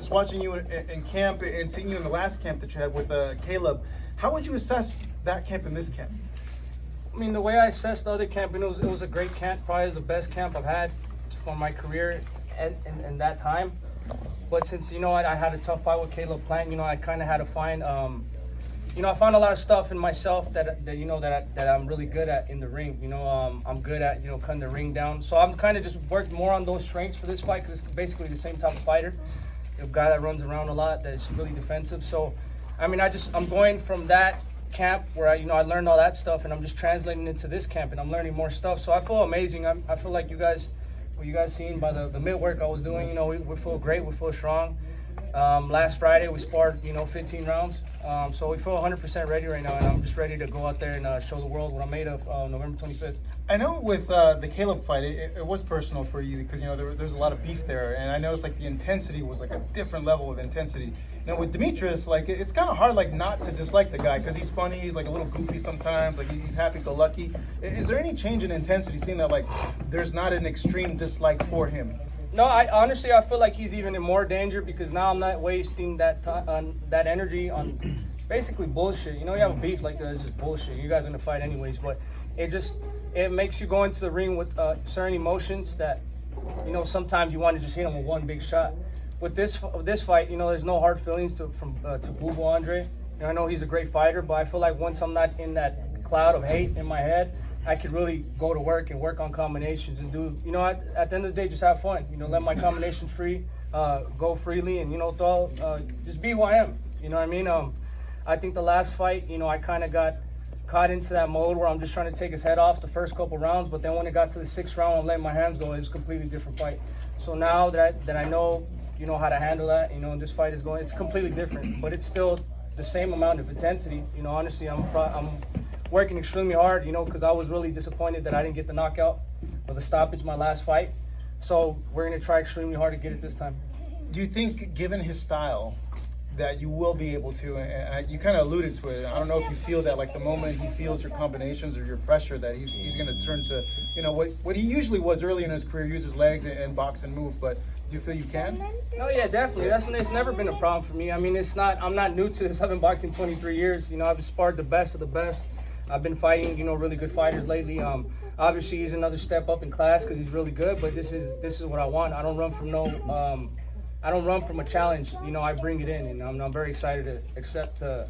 just watching you in camp and seeing you in the last camp that you had with Caleb, how would you assess that camp and this camp? I mean, the way I assessed the other camp, it was a great camp, probably the best camp I've had for my career in that time. But since, I had a tough fight with Caleb Plant, I kind of had to find, I found a lot of stuff in myself that I'm really good at in the ring. I'm good at, cutting the ring down. So I'm kind of just worked more on those strengths for this fight because it's basically the same type of fighter. A guy that runs around a lot, that's really defensive. So, I mean, I'm going from that camp where I learned all that stuff, and I'm just translating into this camp, and I'm learning more stuff. So I feel amazing. I feel like what you guys seen by the mid work I was doing, we feel great, we feel strong. Last Friday we sparred 15 rounds, so we feel 100% ready right now, and I'm just ready to go out there and show the world what I'm made of November 25th. I know with the Caleb fight, it was personal for you because there's a lot of beef there, and I noticed the intensity was a different level of intensity. Now with Demetrius, it's kind of hard not to dislike the guy because he's funny, he's a little goofy sometimes, he's happy-go-lucky. Is there any change in intensity, seeing that there's not an extreme dislike for him? No, I feel like he's even in more danger because now I'm not wasting that time, that energy on basically bullshit. You have a beef like that, it's just bullshit. You guys are gonna fight anyways, but it makes you go into the ring with certain emotions that, sometimes you want to just hit him with one big shot. With this fight, there's no hard feelings to Demetrius Andrade. I know he's a great fighter, but I feel like once I'm not in that cloud of hate in my head, I could really go to work and work on combinations and do, at the end of the day, just have fun. Let my combinations go freely and, just be who I am. You know what I mean? I think the last fight, I kind of got caught into that mode where I'm just trying to take his head off the first couple rounds, but then when it got to the 6th round, I'm letting my hands go. It was a completely different fight. So now that I know, how to handle that, and this fight is going, it's completely different, but it's still the same amount of intensity. Honestly, I'm working extremely hard, because I was really disappointed that I didn't get the knockout or the stoppage my last fight. So we're going to try extremely hard to get it this time. Do you think, given his style, that you will be able to, and you kind of alluded to it, I don't know if you feel that the moment he feels your combinations or your pressure that he's going to turn to, what he usually was early in his career, use his legs and box and move, but do you feel you can? Oh yeah, definitely. It's never been a problem for me. I mean, I'm not new to this. I've been boxing 23 years. I've sparred the best of the best. I've been fighting, really good fighters lately. Obviously, he's another step up in class because he's really good. But this is what I want. I don't run from I don't run from a challenge. I bring it in, and I'm very excited to accept to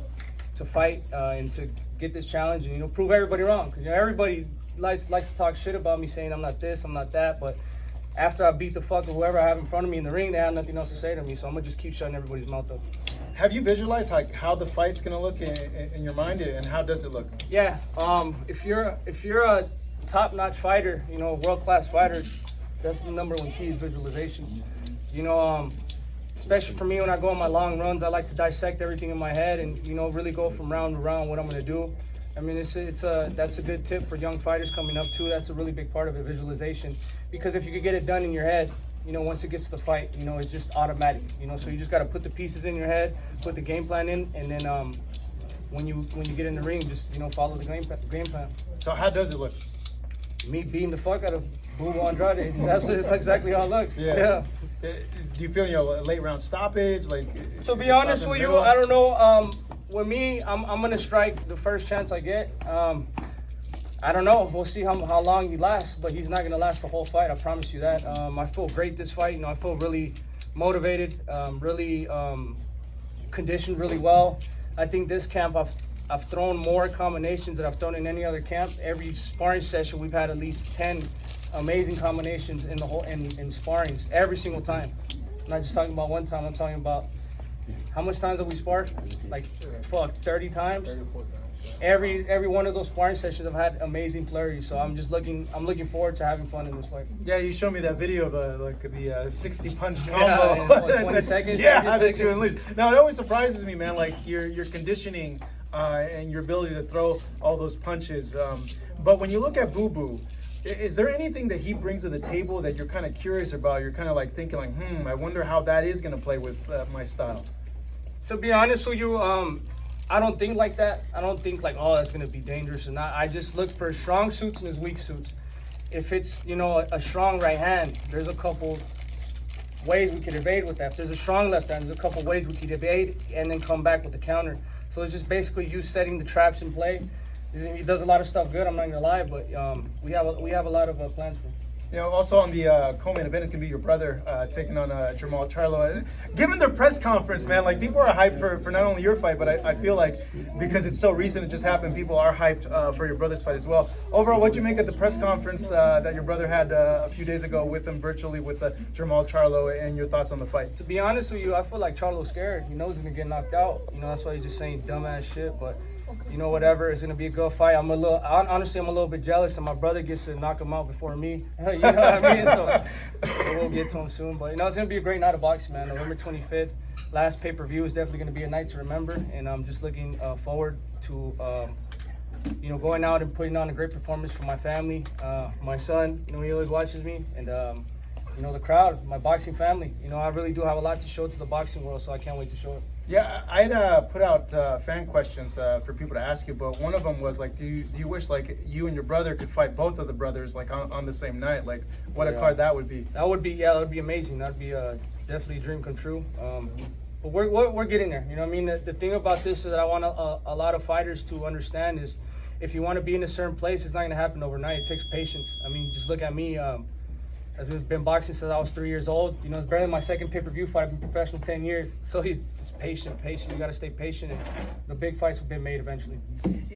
fight and to get this challenge and prove everybody wrong. Because everybody likes to talk shit about me, saying I'm not this, I'm not that. But after I beat the fuck of whoever I have in front of me in the ring, they have nothing else to say to me. So I'm gonna just keep shutting everybody's mouth up. Have you visualized how the fight's gonna look in your mind, and how does it look? Yeah, if you're a top-notch fighter, world-class fighter, that's the number one key is visualization. Especially for me when I go on my long runs, I like to dissect everything in my head and really go from round to round what I'm gonna do. I mean, that's a good tip for young fighters coming up too. That's a really big part of it, visualization, because if you could get it done in your head, once it gets to the fight, it's just automatic, so you just got to put the pieces in your head, put the game plan in, and then when you get in the ring, just, follow the game plan. So how does it look? Me beating the fuck out of Demetrius Andrade. That's exactly how it looks. Yeah. Do you feel, a late round stoppage? To be honest with you, I don't know. With me, I'm going to strike the first chance I get. I don't know. We'll see how long he lasts, but he's not going to last the whole fight. I promise you that. I feel great this fight. I feel really motivated, really conditioned really well. I think this camp I've thrown more combinations than I've thrown in any other camp. Every sparring session, we've had at least 10 amazing combinations in sparrings every single time. I'm not just talking about one time. I'm talking about how much times have we sparred? 30 times. 34 times. Every one of those sparring sessions I've had amazing flurries, so I'm looking forward to having fun in this fight. Yeah, you showed me that video of the 60 punch combo. In 20 seconds. Yeah, that you unleashed. Now it always surprises me, man. Your conditioning and your ability to throw all those punches. But when you look at Boo Boo, is there anything that he brings to the table that you're kind of curious about? You're kind of thinking I wonder how that is going to play with my style. To be honest with you, I don't think like that. I don't think that's going to be dangerous or not. I just look for strong suits and his weak suits. If it's, a strong right hand, there's a couple ways we could evade with that. If there's a strong left hand, there's a couple ways we could evade and then come back with the counter. So it's just basically you setting the traps in play. He does a lot of stuff good, I'm not gonna lie, but we have a lot of plans for him. You know, also on the co-main event is gonna be your brother taking on Jamal Charlo. Given their press conference, man, like people are hyped for not only your fight, but I feel like because it's so recent, it just happened, people are hyped for your brother's fight as well. Overall, what'd you make of the press conference that your brother had a few days ago with him virtually with Jamal Charlo, and your thoughts on the fight? To be honest with you, I feel like Charlo's scared. He knows he's gonna get knocked out. You know, that's why he's just saying dumbass shit, but you know, whatever, it's gonna be a good fight. Honestly, I'm a little bit jealous, and my brother gets to knock him out before me. You know what I mean? So we'll get to him soon. But you know, it's gonna be a great night of boxing, man. November 25th, last pay-per-view is definitely gonna be a night to remember, and I'm just looking forward to you know, going out and putting on a great performance for my family, my son. You know, he always watches me, and you know, the crowd, my boxing family. You know, I really do have a lot to show to the boxing world, so I can't wait to show it. Yeah, I'd put out fan questions for people to ask you, but one of them was like, do you wish like you and your brother could fight both of the brothers like on the same night? Like, what a card that would be. That would be amazing. That'd be definitely a dream come true. But we're getting there. You know what I mean? The thing about this is that I want a lot of fighters to understand is if you want to be in a certain place, it's not going to happen overnight. It takes patience. I mean, just look at me. I've been boxing since I was 3 years old. You know, it's barely my second pay-per-view fight. I've been professional 10 years. So he's patient. You got to stay patient. And the big fights will be made eventually.